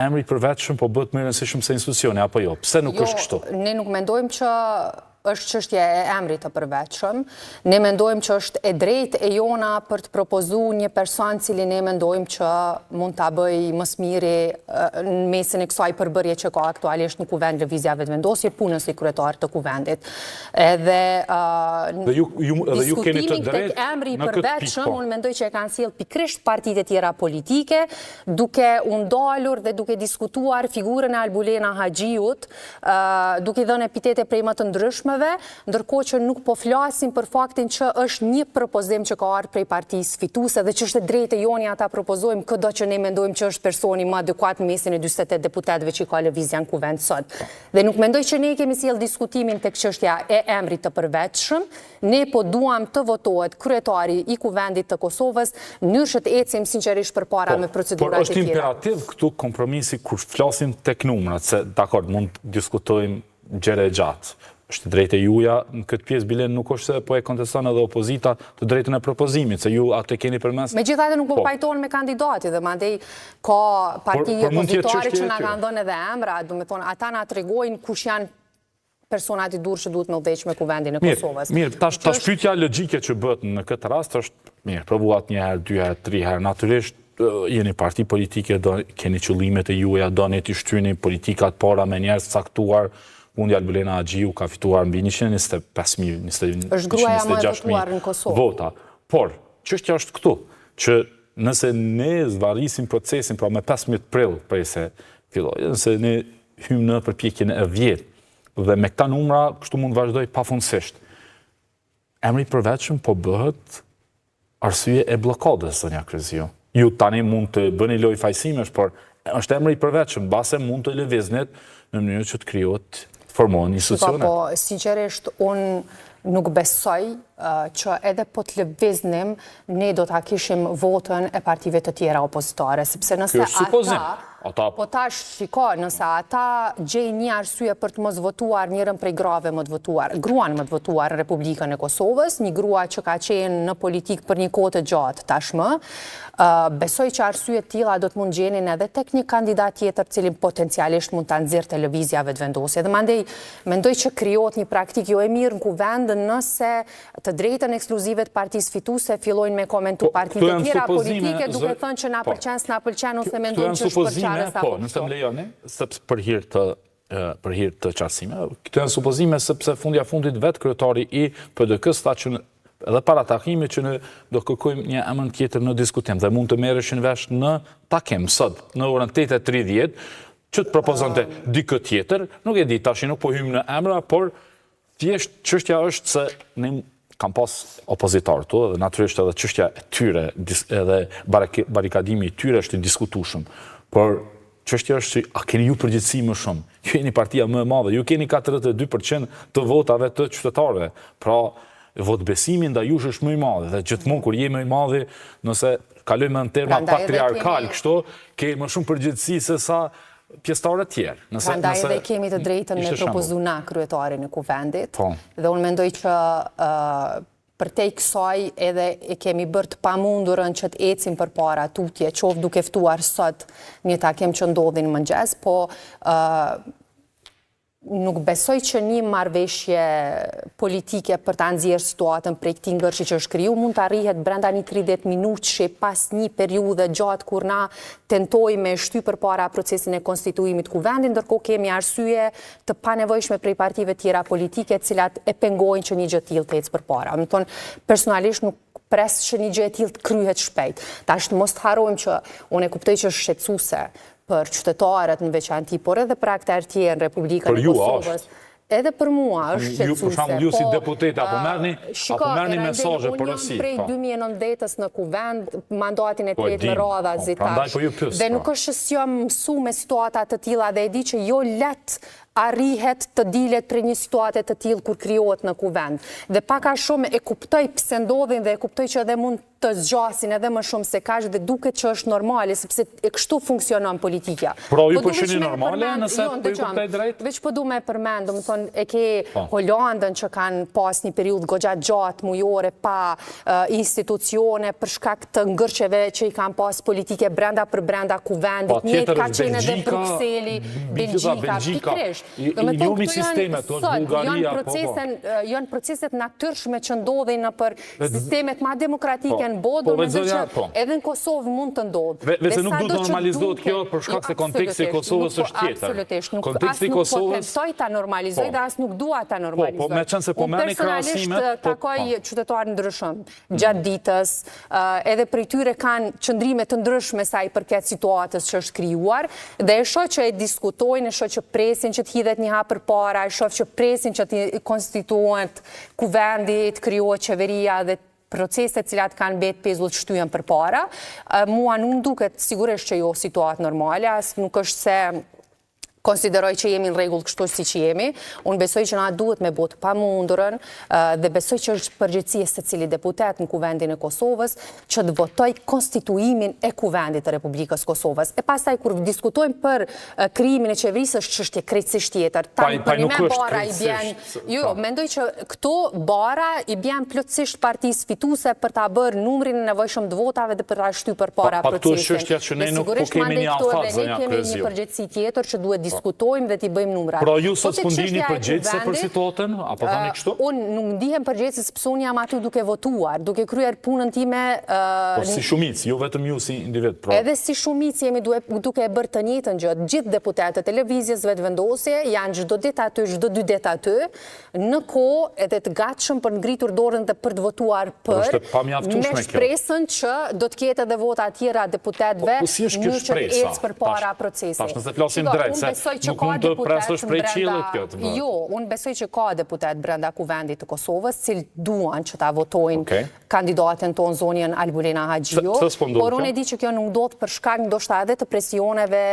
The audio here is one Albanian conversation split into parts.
emri përvetshëm po bëhet më i rëndësishëm se institucioni apo jo? Pse nuk është kështu? Ne nuk mendojmë që është çështje e emrit të përvetshëm. Ne mendojmë që është e drejtë e jona për të propozuar një person cili ne mendojmë që mund ta bëj më së miri në mesin e kësaj përbërje që ka aktualisht në kuvend lëvizja vetëvendosje punës si kryetar të kuvendit. Edhe diskutimin tek emri i përvetshëm, unë mendoj që e kanë sjellë pikërisht partitë e tjera politike, duke u ndalur dhe duke diskutuar figurën e Albulena Haxhiut, duke dhënë epitete prej më të ndryshme, ndërkohë që nuk po flasim për faktin që është një propozim që ka ardhur prej partisë fituese dhe që është e drejtë e joni ata propozojmë këdo që ne mendojmë që është personi më adekuat në mesin e 48 deputetëve që ka lëvizja në kuvend sot. Dhe nuk mendoj që ne kemi sjellë diskutimin tek çështja e emrit të përvetshëm, ne po duam të votohet kryetari i kuvendit të Kosovës në mënyrë që të ecim sinqerisht përpara me procedurat e tjera. Por është imperativ këtu kompromisi kur flasim tek numrat, se dakord mund diskutojmë gjëra gjatë. Është drejtë e juja, në këtë pjesë bilen nuk është se po e konteston edhe opozita të drejtën e propozimit, se ju atë keni përmes. Megjithatë nuk po pajtohen me kandidati dhe mandej ka parti opozitare që na kanë dhënë edhe emra, do të thonë ata na tregojnë kush janë personat i durë që duhet me udhëheq me kuvendin e Kosovës. Mirë, tash pyetja logjike që bëhet në këtë rast është, mirë, provuat një herë, dy herë, tri herë, natyrisht jeni parti politike, keni qëllimet e juaja, doni të shtyni politikat para me njerëz caktuar. Unë Albulena Haxhiu ka fituar mbi 125.000, 126.000 vota. Por, çështja është këtu, që nëse ne zvarrisim procesin pra me 15 prill prej se filloi, nëse ne hymë në përpjekjen e 10 dhe me këta numra kështu mund vazhdoj pafundësisht. Emri i përvetshëm po bëhet arsye e bllokadës, zonja Kryziu. Ju tani mund të bëni lojë fajsimesh, por është emri i përvetshëm, base mund të lëviznet në mënyrë që të krijohet formohen institucionet. Po, sinqerisht, unë nuk besoj që edhe po të lëviznim, ne do ta kishim votën e partive të tjera opozitare, sepse nëse po tash shiko, nëse ata gjejnë një arsye për të mos votuar njërën prej grave më të votuar, gruan më të votuar në Republikën e Kosovës, një grua që ka qenë në politikë për një kohë të gjatë tashmë, besoj që arsye të tilla do të mund gjenin edhe tek një kandidat tjetër cilin potencialisht mund ta nxjerrte lëvizja vetëvendosje. Dhe mandej mendoj që krijohet një praktikë jo e mirë në kuvend nëse të drejtën ekskluzive të partisë fituese fillojnë me komentu partitë të tjera politike duke thënë që na pëlqen, s'na pëlqen ose mendojnë që është përçarës apo. Po, nëse më lejoni, sepse për hir të qartësime, këto janë supozime sepse fundja fundit vetë kryetari i PDK-s tha që edhe para takimit që ne do kërkojmë një emër tjetër në diskutim dhe mund të merreshin vesh në takim sot në orën 8:30 që të propozonte dikë tjetër, nuk e di tash nuk po hym në emra, por thjesht çështja është se ne kam pas opozitarë tu dhe natyrisht edhe çështja e tyre edhe barikadimi i tyre është i diskutueshëm. Por çështja është se a keni ju përgjegjësi më shumë? Ju jeni partia më e madhe, ju keni 42% të votave të qytetarëve. Pra votbesimi ndaj jush është më i madh dhe gjithmonë kur je më i madh, nëse kalojmë në terma patriarkal kështu, ke më shumë përgjegjësi se sa pjesëtarët e tjerë. Prandaj edhe kemi të drejtën me propozu na kryetarin e kuvendit. Dhe unë mendoj që përtej kësaj edhe e kemi bërë të pamundurën që të ecim përpara tutje, qoftë duke ftuar sot një takim që ndodhi në mëngjes, po nuk besoj që një marrëveshje politike për ta nxjerrë situatën prej këtij ngërshi që është kriju mund të arrihet brenda një 30 minutësh pas një periudhe gjatë kur na tentojmë me shty përpara procesin e konstituimit të kuvendit, ndërkohë kemi arsye të panevojshme prej partive tjera politike të cilat e pengojnë që një gjë tillë të ecë përpara. Do të thonë, personalisht nuk pres që një gjë e tillë të kryhet shpejt. Tash mos të harrojmë që unë e kuptoj që është shqetësuese për qytetarët në veçanti, por edhe për aktarë tjerë në Republikën e Kosovës. Edhe për mua është shqetësuese. Ju për shembull ju si deputet apo merrni mesazhe porosi. Prej 2019-s në kuvend, mandatin e tretë me radha zitash. Dhe nuk është që jam mësuar me situata të tilla dhe e di që jo let arrihet të dilet për një situatet të tillë kur krijohet në kuvend. Dhe pak a shumë e kuptoj pse ndodhin dhe e kuptoj që edhe mund të zgjasin edhe më shumë se kaq dhe duket që është normale sepse e kështu funksionon politika. Pra ju po shihni normale nëse po ju kuptoj drejt? Veç po du me përmend, domethënë e ke Holandën që kanë pas një periudhë goxha gjatë mujore pa institucione për shkak të ngërçeve që i kanë pas politike brenda për brenda kuvendit. Njëjtë ka qenë edhe Brukseli, Belgjika, pikërisht. Lumi sistemet, Bullgaria, janë proceset natyrshme që ndodhin nëpër sistemet më demokratike në botë, do mendoj që edhe në Kosovë mund të ndodhë. Vetë nuk do të normalizohet kjo për shkak se konteksti i Kosovës është tjetër. Absolutisht, as nuk po tentoj ta normalizoj dhe as nuk dua ta normalizoj. Po me qenë se po merrni krahasimet. Unë personalisht takoj qytetarë ndryshëm gjatë ditës, edhe prej tyre kanë qëndrime të ndryshme sa i përket situatës që është krijuar dhe e shoh që e diskutojnë, e shoh që presin që të hidhet një hap përpara, e shoh që presin që të konstituohet kuvendi, të krijohet qeveria dhe proceset cilat kanë betë pezull të shtyjen për para. Mua nuk duket sigurisht që jo situatë normale, as nuk është se konsideroj që jemi në rregull kështu si që jemi. Unë besoj që na duhet me botë pa mundurën dhe besoj që është përgjegjësia se cili deputet në kuvendin e Kosovës që të votoj konstituimin e kuvendit të Republikës Kosovës. E pastaj kur diskutojmë për krijimin e qeverisë është çështje krejtësisht tjetër. Tani nuk është bara i bjen. Jo, mendoj që këto bara i bjen plotësisht partisë fituese për ta bërë numrin e nevojshëm të votave dhe për ta shtyr përpara procesin. Që ne nuk po kemi një afaz, ne kemi një përgjegjësi tjetër që duhet diskutojmë dhe t'i bëjmë numra. Pra ju sot s'po ndihni përgjegjëse për situatën, apo tani kështu? Unë nuk ndihem përgjegjëse sepse unë jam aty duke votuar, duke kryer punën time. Po si shumicë, jo vetëm ju si individ. Edhe si shumicë jemi duke e bërë të njëjtën gjë. Gjithë deputetët e televizjes vetëvendosje janë çdo ditë aty, çdo 2 ditë aty, në kohë edhe të gatshëm për ngritur dorën dhe për të votuar për. Me shpresën që do të ketë edhe vota të tjera deputetëve në që të ecë përpara procesit. Tash nëse flasim drejt, nuk mund të presësh prej qiellit kjo të bëjë. Jo, unë besoj që ka deputet brenda kuvendit të Kosovës, cilë duan që ta votojnë kandidatën tonë zonjën Albulena Haxhiu, por unë e di që kjo nuk do të për shkak ndoshta edhe të presioneve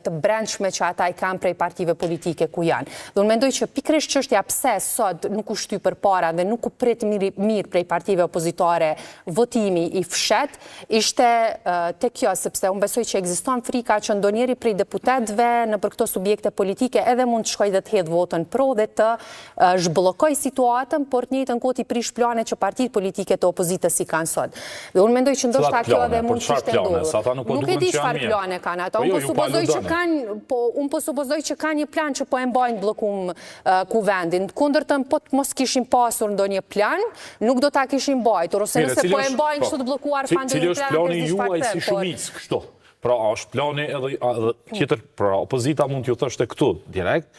të brendshme që ata i kanë prej partive politike ku janë. Dhe unë mendoj që pikërisht çështja pse sot nuk u shty përpara dhe nuk u prit mirë prej partive opozitare votimi i fshet, ishte tek kjo sepse unë besoj që ekziston frika që ndonjëri prej deputetëve në për këto subjekte politike edhe mund të shkojë dhe të hedhë votën pro dhe të zhbllokoj situatën, por të njëjtën kohë i prish plane që partitë politike të opozitës i kanë sot. Dhe unë mendoj që ndoshta kjo edhe mund të ishte ndodhur. Nuk e di çfarë plane kanë ata. Unë po supozoj që kanë një plan që po e mbajnë bllokum kuvendin. Kundërtën po të mos kishin pasur ndonjë plan, nuk do ta kishin mbajtur ose nëse po e mbajnë kështu të bllokuar pa ndonjë plan. Cili është plani juaj si shumicë kështu? Pra është plani edhe tjetër, pra opozita mund t'ju thoshte këtu direkt,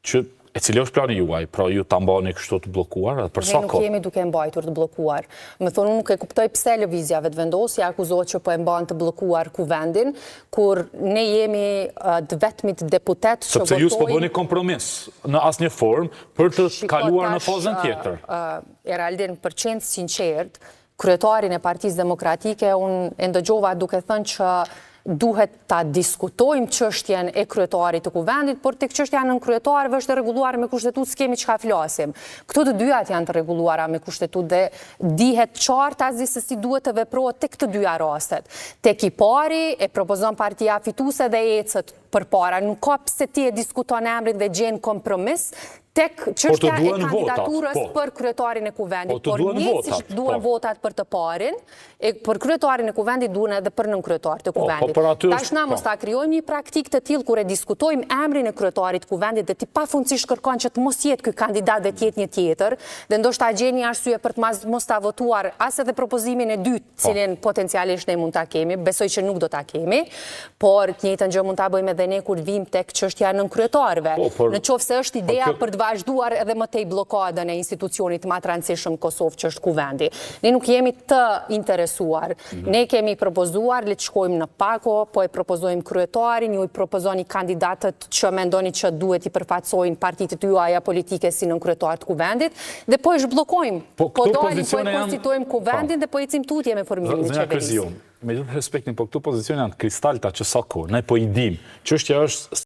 që e cili është plani juaj, pra ju ta mbani kështu të bllokuar, edhe për sa kohë? Ne nuk jemi duke mbajtur të bllokuar. Më thonë, unë nuk e kuptoj pse lëvizja vetëvendosje akuzohet që po e mban të bllokuar kuvendin, kur ne jemi të vetmit deputet që votojnë... Sepse ju s'po bëni kompromis në asnjë formë për të kaluar në fazën tjetër. Eraldin, për qenë sinqert, kryetarin e Partisë Demokratike, unë e ndëgjova duke thënë që duhet ta diskutojmë çështjen e kryetarit të kuvendit, por tek çështja nën kryetarëve është e rregulluar me kushtetutë, s'kemi çka flasim. Këto të dyjat janë të rregulluara me kushtetutë dhe dihet qartë asgjë se si duhet të veprohet tek të dyja rastet. Tek i pari e propozon partia fituese dhe ecët përpara. Nuk ka pse ti e diskuton emrin dhe gjen kompromis. Tek çështja e kandidaturës për kryetarin e kuvendit, por njësisht duhen votat për të parin, për kryetarin e kuvendit duhen edhe për nënkryetarin të kuvendit. Tash na mos ta krijojmë një praktikë të tillë kur e diskutojmë emrin e kryetarit të kuvendit dhe ti pafundësisht kërkon që të mos jetë ky kandidat dhe të jetë një tjetër, dhe ndoshta gjeni një arsye për të mos ta votuar as edhe propozimin e dytë, cilin potencialisht ne mund ta kemi, besoj që nuk do ta kemi, por të njëjtën gjë mund ta bëjmë edhe ne kur vim tek çështja e nënkryetarëve. Nëse është ideja për të vazhduar edhe më tej blokadën e institucionit më të rëndësishëm Kosovë që është kuvendi. Ne nuk jemi të interesuar. Ne kemi propozuar, le të shkojmë në pako, po e propozojmë kryetarin, ju i propozoni kandidatët që mendoni që duhet i përfaqësojnë partitë tuaja politike si nën kryetar të kuvendit, dhe po e zhbllokojmë. Po dalim, po e konstituojmë kuvendin dhe po ecim tutje me formimin e qeverisë. Me gjithë respektin, po këtu pozicion janë kristalta që sa kohë, ne po i dim. Çështja është